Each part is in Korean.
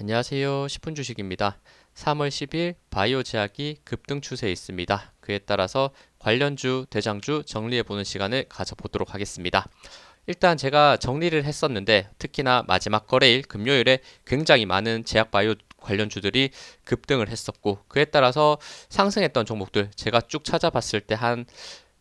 안녕하세요. 10분 주식입니다. 3월 10일 바이오 제약이 급등 추세에 있습니다. 그에 따라서 관련주, 대장주 정리해보는 시간을 가져보도록 하겠습니다. 일단 제가 정리를 했었는데 특히나 마지막 거래일 금요일에 굉장히 많은 제약 바이오 관련주들이 급등을 했었고 그에 따라서 상승했던 종목들 제가 쭉 찾아봤을 때한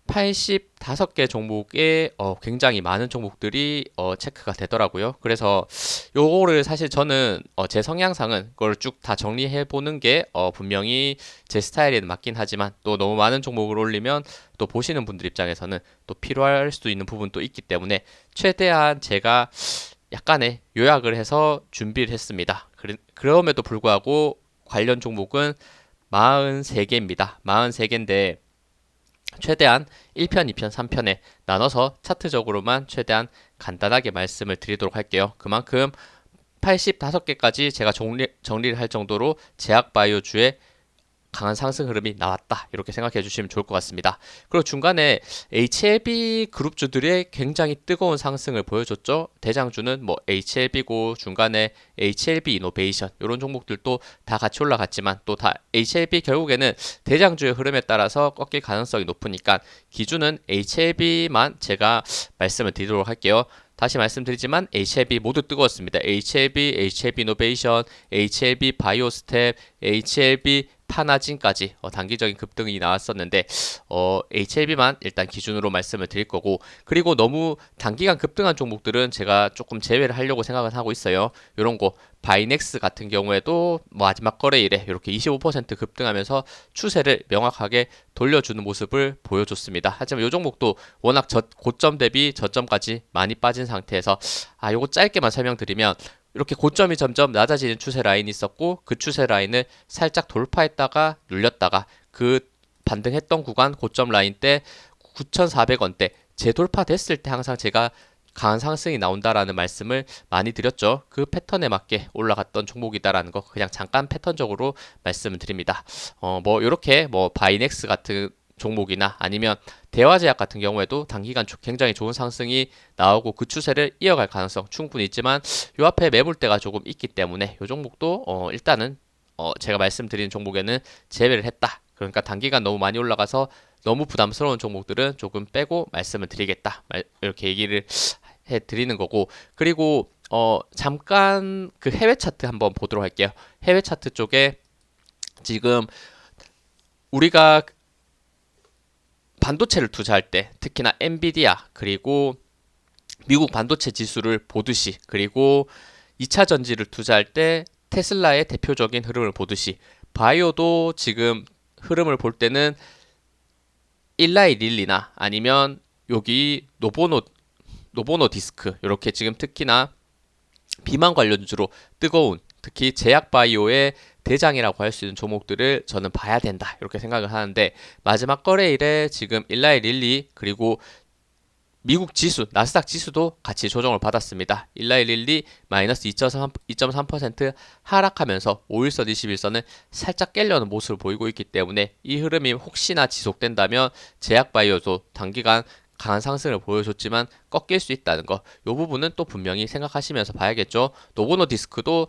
85개 종목에 굉장히 많은 종목들이 체크가 되더라고요. 그래서 요거를 사실 저는 제 성향상은 그걸 쭉 다 정리해 보는 게 분명히 제 스타일에는 맞긴 하지만 또 너무 많은 종목을 올리면 또 보시는 분들 입장에서는 또 필요할 수도 있는 부분도 있기 때문에 최대한 제가 약간의 요약을 해서 준비를 했습니다. 그럼에도 불구하고 관련 종목은 43개입니다. 43개인데 최대한 1편, 2편, 3편에 나눠서 차트적으로만 최대한 간단하게 말씀을 드리도록 할게요. 그만큼 85개까지 제가 정리를 할 정도로 제약바이오주의 강한 상승 흐름이 나왔다. 이렇게 생각해 주시면 좋을 것 같습니다. 그리고 중간에 HLB 그룹주들이 굉장히 뜨거운 상승을 보여줬죠. 대장주는 뭐 HLB고 중간에 HLB 이노베이션 이런 종목들도 다 같이 올라갔지만 또 다 HLB 결국에는 대장주의 흐름에 따라서 꺾일 가능성이 높으니까 기준은 HLB만 제가 말씀을 드리도록 할게요. 다시 말씀드리지만 HLB 모두 뜨거웠습니다. HLB, HLB 이노베이션, HLB 바이오스텝, HLB 파나진까지 단기적인 급등이 나왔었는데 HLB만 일단 기준으로 말씀을 드릴 거고 그리고 너무 단기간 급등한 종목들은 제가 조금 제외를 하려고 생각을 하고 있어요. 이런 거 바이넥스 같은 경우에도 마지막 거래일에 이렇게 25% 급등하면서 추세를 명확하게 돌려주는 모습을 보여줬습니다. 하지만 이 종목도 워낙 고점 대비 저점까지 많이 빠진 상태에서 요거 짧게만 설명드리면 이렇게 고점이 점점 낮아지는 추세 라인이 있었고 그 추세 라인을 살짝 돌파했다가 눌렸다가 그 반등했던 구간 고점 라인 때 9,400원대 재돌파됐을 때 항상 제가 강한 상승이 나온다라는 말씀을 많이 드렸죠. 그 패턴에 맞게 올라갔던 종목이다라는 거 그냥 잠깐 패턴적으로 말씀을 드립니다. 뭐 이렇게 뭐 바이넥스 같은 종목이나 아니면 대화제약 같은 경우에도 단기간 굉장히 좋은 상승이 나오고 그 추세를 이어갈 가능성 충분히 있지만 요 앞에 매물대가 조금 있기 때문에 요 종목도 일단은 제가 말씀드리는 종목에는 제외를 했다. 그러니까 단기간 너무 많이 올라가서 너무 부담스러운 종목들은 조금 빼고 말씀을 드리겠다. 이렇게 얘기를 해 드리는 거고 그리고 잠깐 그 해외 차트 한번 보도록 할게요. 해외 차트 쪽에 지금 우리가 반도체를 투자할 때 특히나 엔비디아 그리고 미국 반도체 지수를 보듯이 그리고 2차 전지를 투자할 때 테슬라의 대표적인 흐름을 보듯이 바이오도 지금 흐름을 볼 때는 일라이 릴리나 아니면 여기 노보노 디스크 이렇게 지금 특히나 비만 관련주로 뜨거운 특히 제약 바이오의 대장이라고 할 수 있는 종목들을 저는 봐야 된다 이렇게 생각을 하는데 마지막 거래일에 지금 일라이 릴리 그리고 미국 지수 나스닥 지수도 같이 조정을 받았습니다. 일라이 릴리 마이너스 2.3% 하락하면서 5일선 21선을 살짝 깨려는 모습을 보이고 있기 때문에 이 흐름이 혹시나 지속된다면 제약바이오도 단기간 강한 상승을 보여줬지만 꺾일 수 있다는 거. 이 부분은 또 분명히 생각하시면서 봐야겠죠. 노보노 디스크도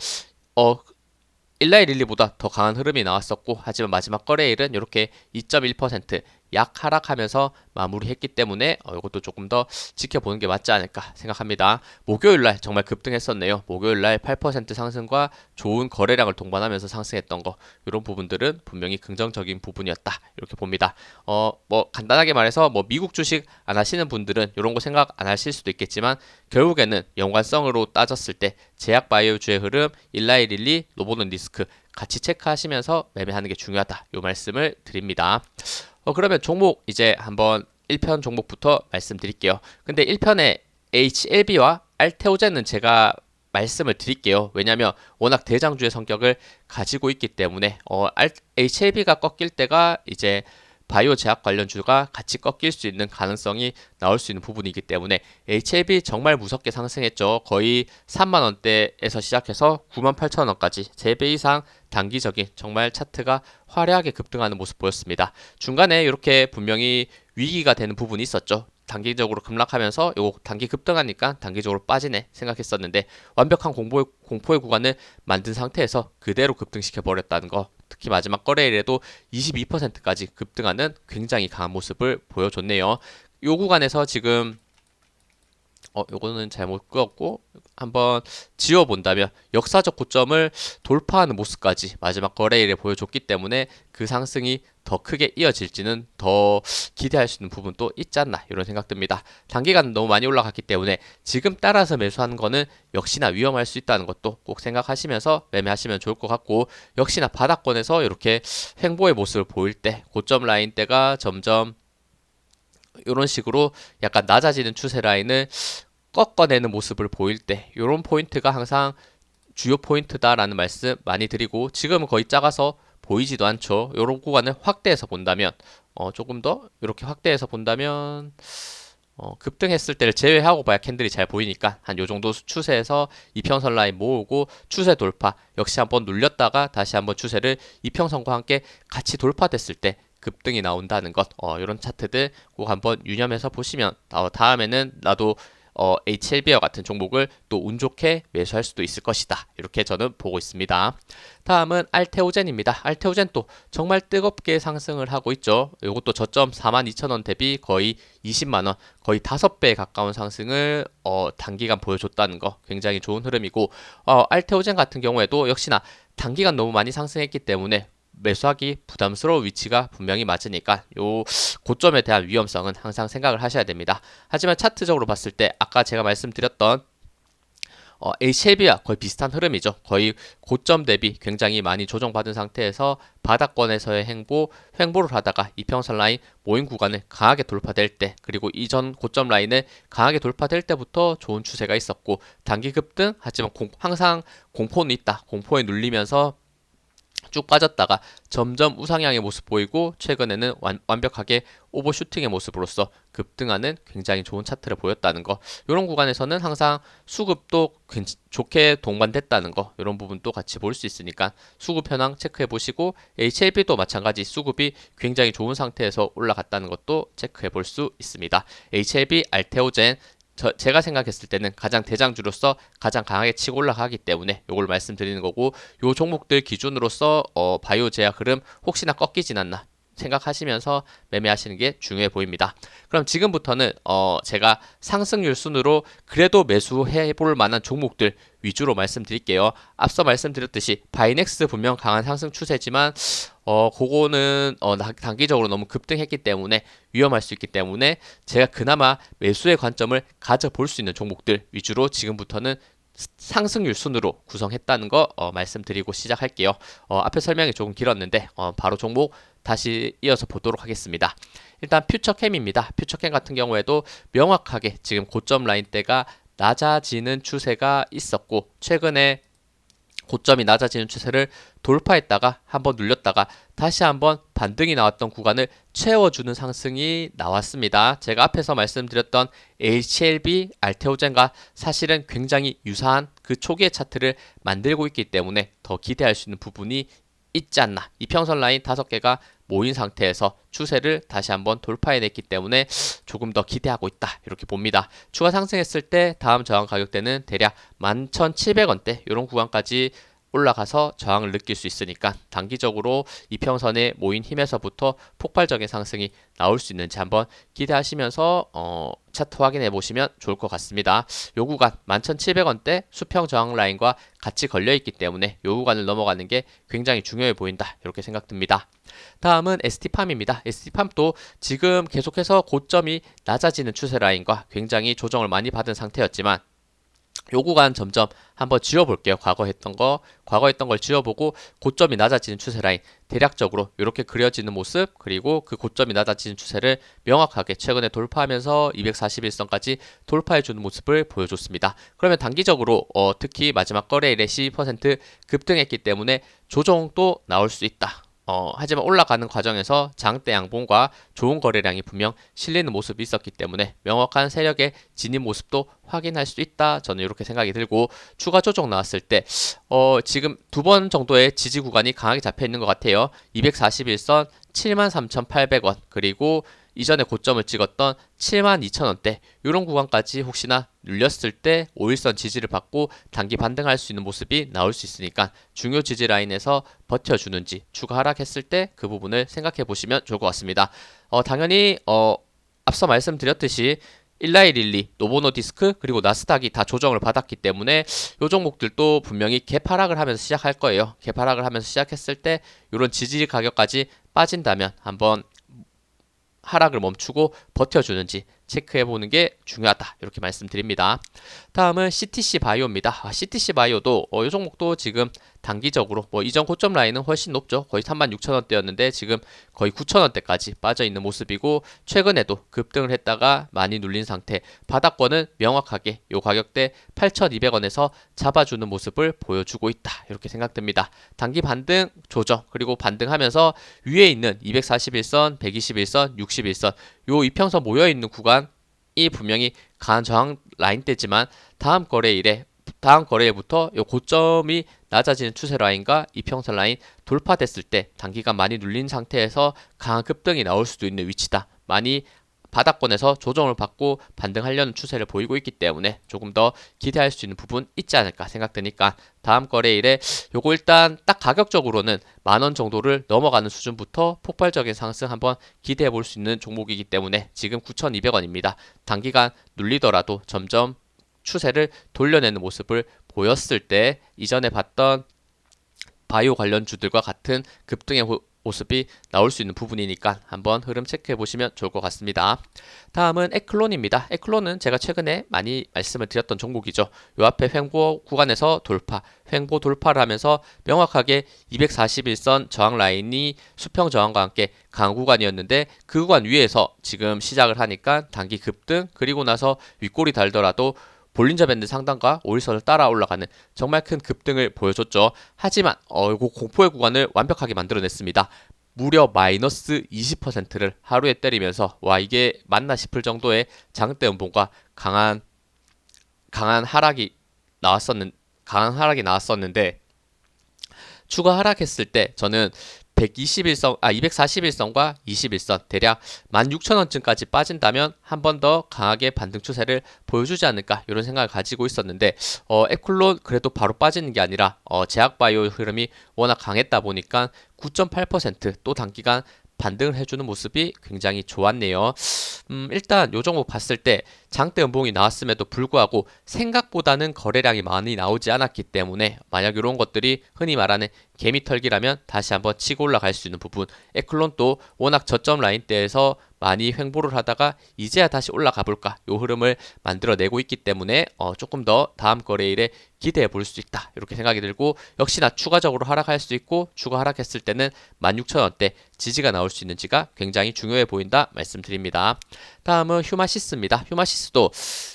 일라이 릴리보다 더 강한 흐름이 나왔었고 하지만 마지막 거래일은 이렇게 2.1% 약 하락하면서 마무리했기 때문에 이것도 조금 더 지켜보는 게 맞지 않을까 생각합니다. 목요일날 정말 급등했었네요. 목요일날 8% 상승과 좋은 거래량을 동반하면서 상승했던 거 이런 부분들은 분명히 긍정적인 부분이었다 이렇게 봅니다. 뭐 간단하게 말해서 뭐 미국 주식 안 하시는 분들은 이런 거 생각 안 하실 수도 있겠지만 결국에는 연관성으로 따졌을 때 제약 바이오주의 흐름, 일라이 릴리, 노보노 디스크 같이 체크하시면서 매매하는 게 중요하다 이 말씀을 드립니다. 그러면 종목 이제 한번 1편 종목부터 말씀드릴게요. 근데 1편에 HLB와 알테오젠은 제가 말씀을 드릴게요. 왜냐하면 워낙 대장주의 성격을 가지고 있기 때문에 HLB가 꺾일 때가 이제 바이오 제약 관련주가 같이 꺾일 수 있는 가능성이 나올 수 있는 부분이기 때문에 HLB 정말 무섭게 상승했죠. 거의 3만 원대에서 시작해서 9만 8천 원까지 3배 이상 단기적인 정말 차트가 화려하게 급등하는 모습 보였습니다. 중간에 이렇게 분명히 위기가 되는 부분이 있었죠. 단기적으로 급락하면서 요거 단기 급등하니까 단기적으로 빠지네 생각했었는데 완벽한 공포의 구간을 만든 상태에서 그대로 급등시켜 버렸다는 거. 특히 마지막 거래일에도 22%까지 급등하는 굉장히 강한 모습을 보여줬네요. 요 구간에서 지금 요거는 잘못 그었고 한번 지워본다면 역사적 고점을 돌파하는 모습까지 마지막 거래일에 보여줬기 때문에 그 상승이 더 크게 이어질지는 더 기대할 수 있는 부분도 있지 않나 이런 생각 듭니다. 단기간 너무 많이 올라갔기 때문에 지금 따라서 매수하는 거는 역시나 위험할 수 있다는 것도 꼭 생각하시면서 매매하시면 좋을 것 같고, 역시나 바닥권에서 이렇게 횡보의 모습을 보일 때 고점 라인대가 점점 이런 식으로 약간 낮아지는 추세 라인을 꺾어내는 모습을 보일 때 이런 포인트가 항상 주요 포인트다라는 말씀 많이 드리고, 지금은 거의 작아서 보이지도 않죠. 이런 구간을 확대해서 본다면 조금 더 이렇게 확대해서 본다면 급등했을 때를 제외하고 봐야 캔들이 잘 보이니까 한 요 정도 추세에서 이평선 라인 모으고 추세 돌파, 역시 한번 눌렸다가 다시 한번 추세를 이평선과 함께 같이 돌파됐을 때 급등이 나온다는 것, 이런 차트들 꼭 한번 유념해서 보시면 다음에는 나도 HLB와 같은 종목을 또 운 좋게 매수할 수도 있을 것이다, 이렇게 저는 보고 있습니다. 다음은 알테오젠입니다. 알테오젠 또 정말 뜨겁게 상승을 하고 있죠. 이것도 저점 42,000원 대비 거의 20만원, 거의 5배에 가까운 상승을 단기간 보여줬다는 거 굉장히 좋은 흐름이고, 알테오젠 같은 경우에도 역시나 단기간 너무 많이 상승했기 때문에 매수하기 부담스러운 위치가 분명히 맞으니까 요 고점에 대한 위험성은 항상 생각을 하셔야 됩니다. 하지만 차트적으로 봤을 때 아까 제가 말씀드렸던 HLB와 거의 비슷한 흐름이죠. 거의 고점 대비 굉장히 많이 조정받은 상태에서 바닥권에서의 횡보를 하다가 이평선 라인 모임 구간을 강하게 돌파될 때, 그리고 이전 고점 라인을 강하게 돌파될 때부터 좋은 추세가 있었고, 단기 급등 하지만 항상 공포는 있다. 공포에 눌리면서 쭉 빠졌다가 점점 우상향의 모습 보이고, 최근에는 완벽하게 오버슈팅의 모습으로서 급등하는 굉장히 좋은 차트를 보였다는 거, 이런 구간에서는 항상 수급도 좋게 동반됐다는 거, 이런 부분도 같이 볼 수 있으니까 수급 현황 체크해 보시고, HLB도 마찬가지 수급이 굉장히 좋은 상태에서 올라갔다는 것도 체크해 볼 수 있습니다. HLB, 알테오젠 제가 생각했을 때는 가장 대장주로서 가장 강하게 치고 올라가기 때문에 이걸 말씀드리는 거고, 요 종목들 기준으로서 바이오 제약 흐름 혹시나 꺾이진 않나 생각하시면서 매매하시는 게 중요해 보입니다. 그럼 지금부터는 제가 상승률 순으로 그래도 매수해 볼 만한 종목들 위주로 말씀드릴게요. 앞서 말씀드렸듯이 바이넥스 분명 강한 상승 추세지만 그거는 단기적으로 너무 급등했기 때문에 위험할 수 있기 때문에 제가 그나마 매수의 관점을 가져볼 수 있는 종목들 위주로 지금부터는 상승률 순으로 구성했다는 거 말씀드리고 시작할게요. 앞에 설명이 조금 길었는데 바로 종목 다시 이어서 보도록 하겠습니다. 일단 퓨처캠입니다. 퓨처캠 같은 경우에도 명확하게 지금 고점 라인대가 낮아지는 추세가 있었고, 최근에 고점이 낮아지는 추세를 돌파했다가 한번 눌렸다가 다시 한번 반등이 나왔던 구간을 채워주는 상승이 나왔습니다. 제가 앞에서 말씀드렸던 HLB, 알테오젠과 사실은 굉장히 유사한 그 초기의 차트를 만들고 있기 때문에 더 기대할 수 있는 부분이 있지 않나. 이평선 라인 5개가 모인 상태에서 추세를 다시 한번 돌파해냈기 때문에 조금 더 기대하고 있다, 이렇게 봅니다. 추가 상승했을 때 다음 저항 가격대는 대략 11,700원대 이런 구간까지 올라가서 저항을 느낄 수 있으니까 단기적으로 이평선에 모인 힘에서부터 폭발적인 상승이 나올 수 있는지 한번 기대하시면서 차트 확인해 보시면 좋을 것 같습니다. 요 구간 11,700원대 수평 저항 라인과 같이 걸려 있기 때문에 요 구간을 넘어가는 게 굉장히 중요해 보인다, 이렇게 생각됩니다. 다음은 ST팜입니다. ST팜도 지금 계속해서 고점이 낮아지는 추세 라인과 굉장히 조정을 많이 받은 상태였지만 요 구간 점점 한번 지워볼게요. 과거 했던 걸 지워보고 고점이 낮아지는 추세 라인 대략적으로 이렇게 그려지는 모습, 그리고 그 고점이 낮아지는 추세를 명확하게 최근에 돌파하면서 241선까지 돌파해주는 모습을 보여줬습니다. 그러면 단기적으로 특히 마지막 거래일에 12% 급등했기 때문에 조정도 나올 수 있다. 하지만 올라가는 과정에서 장대 양봉과 좋은 거래량이 분명 실리는 모습이 있었기 때문에 명확한 세력의 진입 모습도 확인할 수 있다, 저는 이렇게 생각이 들고, 추가 조정 나왔을 때 지금 2번 정도의 지지 구간이 강하게 잡혀 있는 것 같아요. 241선 73,800원, 그리고 이전에 고점을 찍었던 72,000원대 이런 구간까지 혹시나 눌렸을 때 5일선 지지를 받고 단기 반등할 수 있는 모습이 나올 수 있으니까 중요 지지 라인에서 버텨주는지 추가 하락했을 때 그 부분을 생각해 보시면 좋을 것 같습니다. 당연히 앞서 말씀드렸듯이 19112, 노보노디스크 그리고 나스닥이 다 조정을 받았기 때문에 요 종목들도 분명히 개파락을 하면서 시작할 거예요. 개파락을 하면서 시작했을 때 이런 지지 가격까지 빠진다면 한번 하락을 멈추고 버텨주는지 체크해보는 게 중요하다 이렇게 말씀드립니다. 다음은 CTC 바이오입니다. CTC 바이오도 이 종목도 지금 단기적으로 이전 고점 라인은 훨씬 높죠. 거의 36,000원대였는데 지금 거의 9,000원대까지 빠져있는 모습이고 최근에도 급등을 했다가 많이 눌린 상태, 바닥권은 명확하게 이 가격대 8,200원에서 잡아주는 모습을 보여주고 있다 이렇게 생각됩니다. 단기 반등 조정 그리고 반등하면서 위에 있는 241선, 121선, 61선 요 이평선 모여있는 구간이 분명히 강한 저항 라인대지만 다음 거래일부터 요 고점이 낮아지는 추세 라인과 이평선 라인 돌파됐을 때 단기간 많이 눌린 상태에서 강한 급등이 나올 수도 있는 위치다. 많이 바닥권에서 조정을 받고 반등하려는 추세를 보이고 있기 때문에 조금 더 기대할 수 있는 부분 있지 않을까 생각되니까 다음 거래일에 요거 일단 딱 가격적으로는 10,000원 정도를 넘어가는 수준부터 폭발적인 상승 한번 기대해 볼 수 있는 종목이기 때문에 지금 9,200원입니다. 단기간 눌리더라도 점점 추세를 돌려내는 모습을 보였을 때 이전에 봤던 바이오 관련주들과 같은 급등의 모습이 나올 수 있는 부분이니까 한번 흐름 체크해 보시면 좋을 것 같습니다. 다음은 에클론입니다. 에클론은 제가 최근에 많이 말씀을 드렸던 종목이죠. 요 앞에 횡보 구간에서 횡보 돌파를 하면서 명확하게 241선 저항 라인이 수평 저항과 함께 강한 구간이었는데 그 구간 위에서 지금 시작을 하니까 단기 급등 그리고 나서 윗골이 달더라도 볼린저 밴드 상단과 5일선을 따라 올라가는 정말 큰 급등을 보여줬죠. 하지만 이거 공포의 구간을 완벽하게 만들어냈습니다. 무려 마이너스 20%를 하루에 때리면서 와 이게 맞나 싶을 정도의 장대 음봉과 강한 하락이 나왔었는데 추가 하락했을 때 저는 241선과 21선 대략 16,000원쯤까지 빠진다면 한 번 더 강하게 반등 추세를 보여주지 않을까 이런 생각을 가지고 있었는데 에클론 그래도 바로 빠지는 게 아니라 제약바이오 흐름이 워낙 강했다 보니까 9.8%또 단기간 반등을 해주는 모습이 굉장히 좋았네요. 일단 요 종목 봤을 때 장대 음봉이 나왔음에도 불구하고 생각보다는 거래량이 많이 나오지 않았기 때문에 만약 이런 것들이 흔히 말하는 개미털기라면 다시 한번 치고 올라갈 수 있는 부분, 에클론도 워낙 저점 라인대에서 많이 횡보를 하다가 이제야 다시 올라가 볼까 요 흐름을 만들어내고 있기 때문에 조금 더 다음 거래일에 기대해 볼 수 있다 이렇게 생각이 들고 역시나 추가적으로 하락할 수 있고 추가 하락했을 때는 16,000원대 지지가 나올 수 있는지가 굉장히 중요해 보인다 말씀드립니다. 다음은 휴마시스입니다. 휴마시스도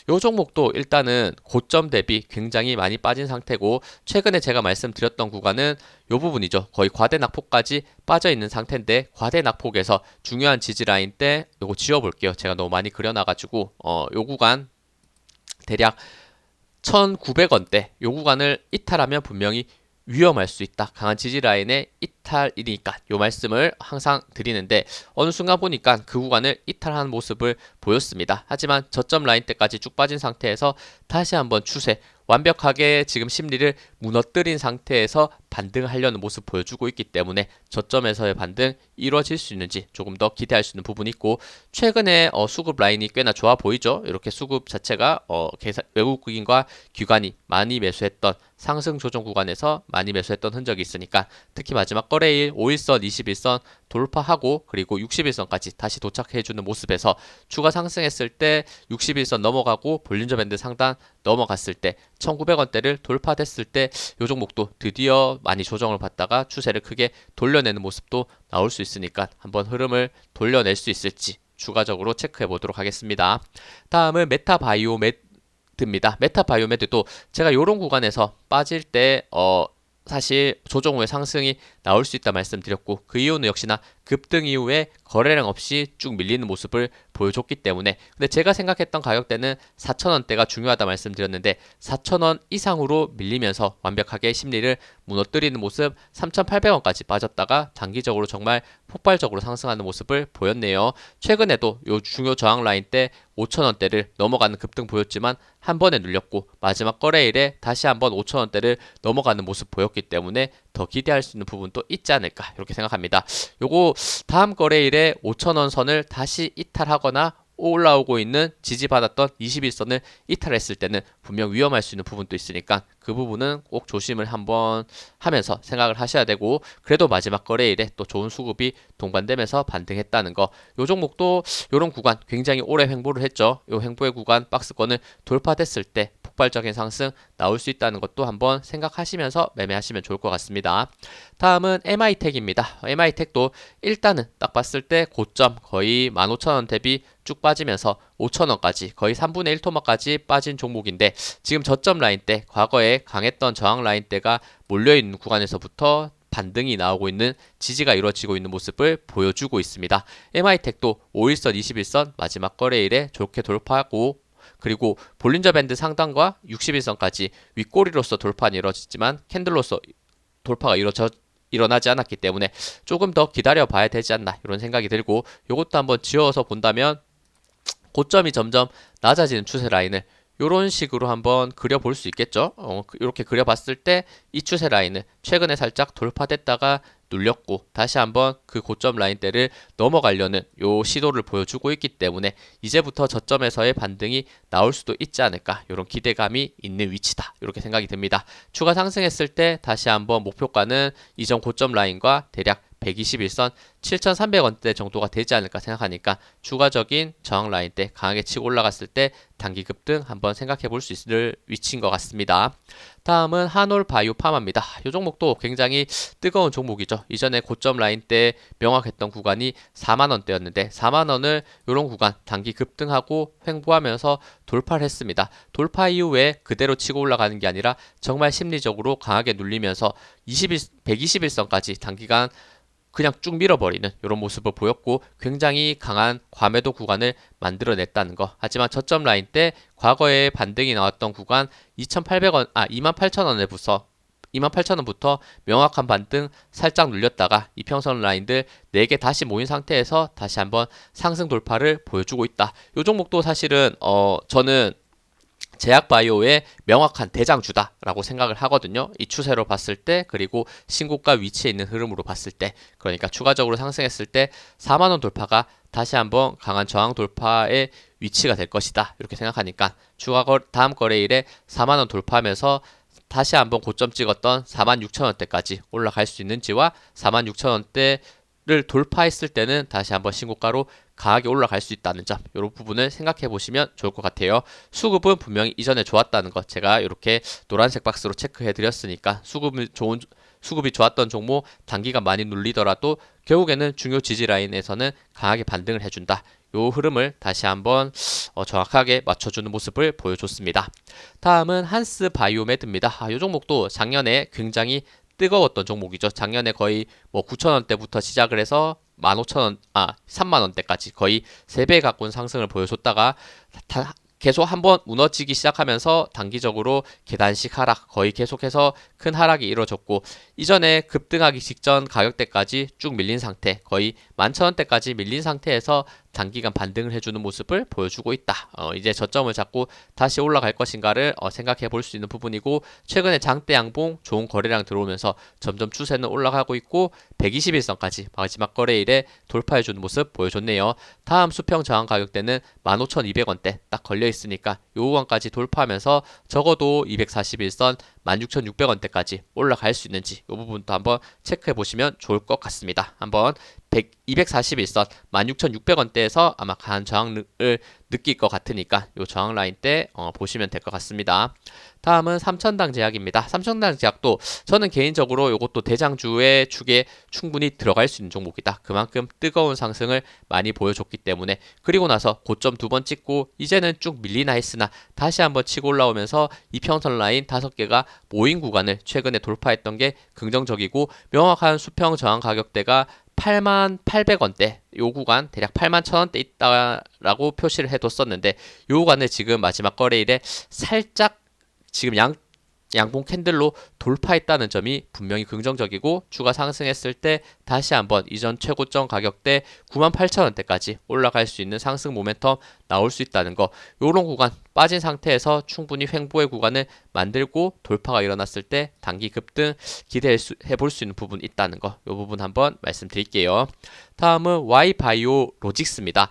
요 종목도 일단은 고점 대비 굉장히 많이 빠진 상태고 최근에 제가 말씀드렸던 구간은 요 부분이죠. 거의 과대 낙폭까지 빠져 있는 상태인데 과대 낙폭에서 중요한 지지 라인 때 요거 지워볼게요. 제가 너무 많이 그려놔가지고 요 구간 대략 1,900원대 요 구간을 이탈하면 분명히 위험할 수 있다. 강한 지지 라인의 이탈이니까 요 말씀을 항상 드리는데 어느 순간 보니까 그 구간을 이탈하는 모습을 보였습니다. 하지만 저점 라인 때까지 쭉 빠진 상태에서 다시 한번 추세 완벽하게 지금 심리를 무너뜨린 상태에서 반등하려는 모습 보여주고 있기 때문에 저점에서의 반등 이루어질 수 있는지 조금 더 기대할 수 있는 부분이 있고 최근에 수급 라인이 꽤나 좋아 보이죠. 이렇게 수급 자체가 외국인과 기관이 많이 매수했던 상승 조정 구간에서 많이 매수했던 흔적이 있으니까 특히 마지막 거래일 5일선, 21선 돌파하고 그리고 61선까지 다시 도착해주는 모습에서 추가 상승했을 때 61선 넘어가고 볼린저 밴드 상단 넘어갔을 때 1,900원대를 돌파됐을 때 요 종목도 드디어 많이 조정을 받다가 추세를 크게 돌려내는 모습도 나올 수 있으니까 한번 흐름을 돌려낼 수 있을지 추가적으로 체크해 보도록 하겠습니다. 다음은 메타바이오메드입니다. 메타바이오메드도 제가 요런 구간에서 빠질 때 사실 조정 후에 상승이 나올 수 있다 말씀드렸고 그 이유는 역시나 급등 이후에 거래량 없이 쭉 밀리는 모습을 보여줬기 때문에 근데 제가 생각했던 가격대는 4,000원대가 중요하다 말씀드렸는데 4,000원 이상으로 밀리면서 완벽하게 심리를 무너뜨리는 모습 3,800원까지 빠졌다가 단기적으로 정말 폭발적으로 상승하는 모습을 보였네요. 최근에도 요 중요 저항 라인 때 5,000원대를 넘어가는 급등 보였지만 한 번에 눌렸고 마지막 거래일에 다시 한번 5,000원대를 넘어가는 모습 보였기 때문에 더 기대할 수 있는 부분도 있지 않을까 이렇게 생각합니다. 요거 다음 거래일에 5,000원 선을 다시 이탈하거나 올라오고 있는 지지받았던 21선을 이탈했을 때는 분명 위험할 수 있는 부분도 있으니까 그 부분은 꼭 조심을 한번 하면서 생각을 하셔야 되고 그래도 마지막 거래일에 또 좋은 수급이 동반되면서 반등했다는 거 요 종목도 요런 구간 굉장히 오래 횡보를 했죠. 요 횡보의 구간 박스권을 돌파됐을 때 폭발적인 상승 나올 수 있다는 것도 한번 생각하시면서 매매하시면 좋을 것 같습니다. 다음은 MI텍입니다. MI텍도 일단은 딱 봤을 때 고점 거의 15,000원 대비 쭉 빠지면서 5,000원까지 거의 3분의 1 토막까지 빠진 종목인데 지금 저점 라인 때 과거에 강했던 저항 라인 때가 몰려있는 구간에서부터 반등이 나오고 있는 지지가 이루어지고 있는 모습을 보여주고 있습니다. MI텍도 5일선, 21선 마지막 거래일에 좋게 돌파하고 그리고 볼린저 밴드 상단과 60일선까지 윗꼬리로서 돌파는 이루어졌지만 캔들로서 돌파가 일어나지 않았기 때문에 조금 더 기다려 봐야 되지 않나 이런 생각이 들고 이것도 한번 지어서 본다면 고점이 점점 낮아지는 추세 라인을 이런 식으로 한번 그려볼 수 있겠죠. 이렇게 그려봤을 때 이 추세 라인을 최근에 살짝 돌파됐다가 눌렸고 다시 한번 그 고점 라인대를 넘어가려는 요 시도를 보여주고 있기 때문에 이제부터 저점에서의 반등이 나올 수도 있지 않을까 이런 기대감이 있는 위치다 이렇게 생각이 듭니다. 추가 상승했을 때 다시 한번 목표가는 이전 고점 라인과 대략 121선 7,300원대 정도가 되지 않을까 생각하니까 추가적인 저항 라인 때 강하게 치고 올라갔을 때 단기 급등 한번 생각해 볼 수 있을 위치인 것 같습니다. 다음은 한올 바이오 파마입니다. 이 종목도 굉장히 뜨거운 종목이죠. 이전에 고점 라인 때 명확했던 구간이 4만원대였는데 4만원을 이런 구간 단기 급등하고 횡보하면서 돌파를 했습니다. 돌파 이후에 그대로 치고 올라가는 게 아니라 정말 심리적으로 강하게 눌리면서 121선까지 단기간 그냥 쭉 밀어버리는 이런 모습을 보였고 굉장히 강한 과매도 구간을 만들어냈다는 거. 하지만 저점 라인 때 과거에 반등이 나왔던 구간 28,000원부터 명확한 반등 살짝 눌렸다가 이평선 라인들 4개 다시 모인 상태에서 다시 한번 상승 돌파를 보여주고 있다. 이 종목도 사실은 저는 제약바이오의 명확한 대장주다라고 생각을 하거든요. 이 추세로 봤을 때 그리고 신고가 위치에 있는 흐름으로 봤을 때 그러니까 추가적으로 상승했을 때 4만원 돌파가 다시 한번 강한 저항 돌파의 위치가 될 것이다. 이렇게 생각하니까 다음 거래일에 4만원 돌파하면서 다시 한번 고점 찍었던 46,000원대까지 올라갈 수 있는지와 46,000원대를 돌파했을 때는 다시 한번 신고가로 강하게 올라갈 수 있다는 점 이런 부분을 생각해 보시면 좋을 것 같아요. 수급은 분명히 이전에 좋았다는 것 제가 이렇게 노란색 박스로 체크해 드렸으니까 수급이 좋았던 종목 단기간 많이 눌리더라도 결국에는 중요 지지 라인에서는 강하게 반등을 해준다. 요 흐름을 다시 한번 정확하게 맞춰주는 모습을 보여줬습니다. 다음은 한스 바이오메드입니다. 이 종목도 작년에 굉장히 뜨거웠던 종목이죠. 작년에 거의 9,000원대부터 시작을 해서 3만원대까지 거의 3배 가까운 상승을 보여줬다가 계속 한번 무너지기 시작하면서 단기적으로 계단식 하락 거의 계속해서 큰 하락이 이루어졌고 이전에 급등하기 직전 가격대까지 쭉 밀린 상태 거의 11,000원대까지 밀린 상태에서 단기간 반등을 해주는 모습을 보여주고 있다. 이제 저점을 잡고 다시 올라갈 것인가를 생각해 볼 수 있는 부분이고 최근에 장대 양봉 좋은 거래량 들어오면서 점점 추세는 올라가고 있고 121선까지 마지막 거래일에 돌파해주는 모습 보여줬네요. 다음 수평 저항 가격대는 15,200원대 딱 걸려 있으니까 요 구간까지 돌파하면서 적어도 241선 16,600원대까지 올라갈 수 있는지 이 부분도 한번 체크해 보시면 좋을 것 같습니다. 한번 241선 16,600원대에서 아마 강한 저항을 느낄 것 같으니까 이 저항 라인 때 보시면 될 것 같습니다. 다음은 삼천당 제약입니다. 삼천당 제약도 저는 개인적으로 이것도 대장주의 축에 충분히 들어갈 수 있는 종목이다. 그만큼 뜨거운 상승을 많이 보여줬기 때문에 그리고 나서 고점 2번 찍고 이제는 쭉 밀리나 했으나 다시 한번 치고 올라오면서 이평선 라인 5개가 모인 구간을 최근에 돌파했던 게 긍정적이고 명확한 수평 저항 가격대가 81,800원대 요 구간 대략 81,000원대 있다라고 표시를 해뒀었는데 요 구간을 지금 마지막 거래일에 살짝 지금 양봉 캔들로 돌파했다는 점이 분명히 긍정적이고 추가 상승했을 때 다시 한번 이전 최고점 가격대 98,000원대까지 올라갈 수 있는 상승 모멘텀 나올 수 있다는 거, 요런 구간 빠진 상태에서 충분히 횡보의 구간을 만들고 돌파가 일어났을 때 단기 급등 기대해 볼 수 있는 부분이 있다는 거, 요 부분 한번 말씀드릴게요. 다음은 Y바이오 로직스입니다.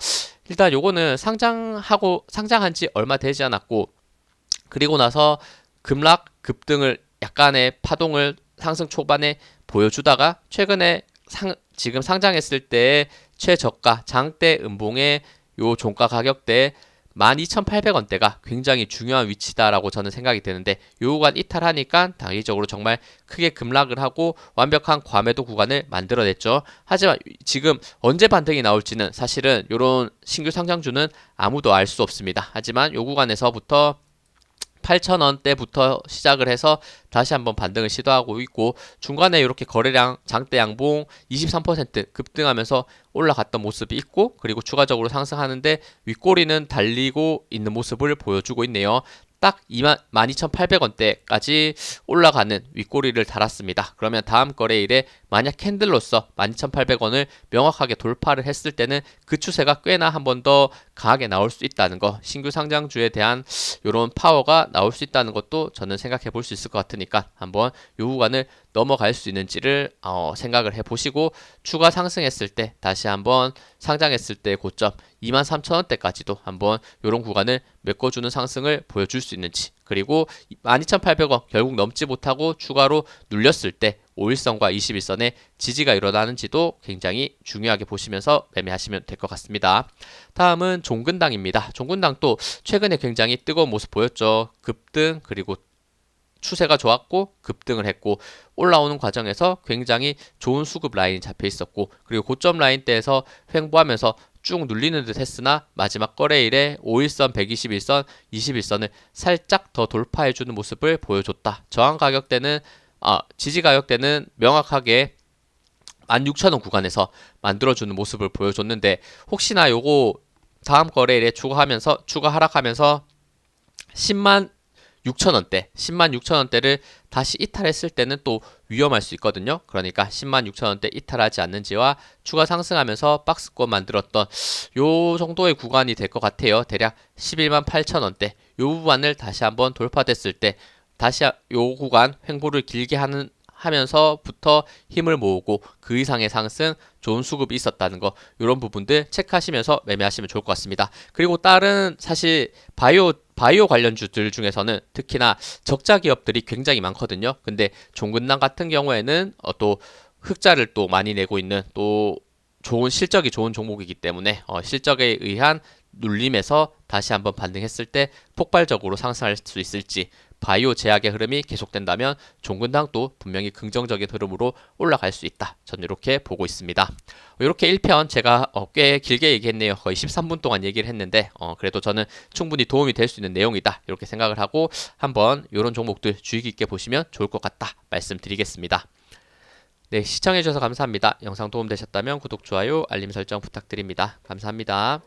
일단 요거는 상장한 지 얼마 되지 않았고, 그리고 나서 급등을 약간의 파동을 상승 초반에 보여주다가 최근에 지금 상장했을 때 최저가 장대 음봉의 요 종가 가격대 12,800원대가 굉장히 중요한 위치다라고 저는 생각이 되는데, 요 구간 이탈하니까 단기적으로 정말 크게 급락을 하고 완벽한 과매도 구간을 만들어냈죠. 하지만 지금 언제 반등이 나올지는 사실은 요런 신규 상장주는 아무도 알 수 없습니다. 하지만 요 구간에서부터 8,000원대부터 시작을 해서 다시 한번 반등을 시도하고 있고, 중간에 이렇게 거래량 장대 양봉 23% 급등하면서 올라갔던 모습이 있고, 그리고 추가적으로 상승하는데 윗꼬리는 달리고 있는 모습을 보여주고 있네요. 딱 12,800원대까지 올라가는 윗꼬리를 달았습니다. 그러면 다음 거래일에 만약 캔들로서 12,800원을 명확하게 돌파를 했을 때는 그 추세가 꽤나 한 번 더 강하게 나올 수 있다는 거, 신규 상장주에 대한 이런 파워가 나올 수 있다는 것도 저는 생각해 볼 수 있을 것 같으니까 한번 요 구간을 넘어갈 수 있는지를 생각을 해 보시고, 추가 상승했을 때 다시 한번 상장했을 때 고점 23,000원대까지도 한번 이런 구간을 메꿔주는 상승을 보여줄 수 있는지, 그리고 12,800원 결국 넘지 못하고 추가로 눌렸을 때 5일선과 21선의 지지가 일어나는지도 굉장히 중요하게 보시면서 매매하시면 될 것 같습니다. 다음은 종근당입니다. 종근당도 최근에 굉장히 뜨거운 모습 보였죠. 급등, 그리고 추세가 좋았고 급등을 했고, 올라오는 과정에서 굉장히 좋은 수급 라인이 잡혀 있었고, 그리고 고점 라인대에서 횡보하면서 쭉 눌리는 듯 했으나 마지막 거래일에 5일선, 121선, 21선을 살짝 더 돌파해주는 모습을 보여줬다. 저항 가격대는 지지 가격대는 명확하게 16,000원 구간에서 만들어주는 모습을 보여줬는데, 혹시나 요거 다음 거래일에 추가 하락하면서 10만 6천원대, 10만 6천원대를 다시 이탈했을 때는 또 위험할 수 있거든요. 그러니까 10만 6천원대 이탈하지 않는지와 추가 상승하면서 박스권 만들었던 요 정도의 구간이 될 것 같아요. 대략 11만 8천원대 요 구간을 다시 한번 돌파됐을 때 다시 요 구간 횡보를 길게 하면서부터 힘을 모으고 그 이상의 상승, 좋은 수급이 있었다는 거, 이런 부분들 체크하시면서 매매하시면 좋을 것 같습니다. 그리고 다른 사실 바이오 관련주들 중에서는 특히나 적자 기업들이 굉장히 많거든요. 근데 종근당 같은 경우에는 또 흑자를 또 많이 내고 있는, 또 실적이 좋은 종목이기 때문에 실적에 의한 눌림에서 다시 한번 반등했을 때 폭발적으로 상승할 수 있을지, 바이오 제약의 흐름이 계속된다면 종근당도 분명히 긍정적인 흐름으로 올라갈 수 있다. 저는 이렇게 보고 있습니다. 이렇게 1편 제가 꽤 길게 얘기했네요. 거의 13분 동안 얘기를 했는데 그래도 저는 충분히 도움이 될 수 있는 내용이다 이렇게 생각을 하고 한번 이런 종목들 주의 깊게 보시면 좋을 것 같다 말씀드리겠습니다. 네, 시청해주셔서 감사합니다. 영상 도움되셨다면 구독, 좋아요, 알림 설정 부탁드립니다. 감사합니다.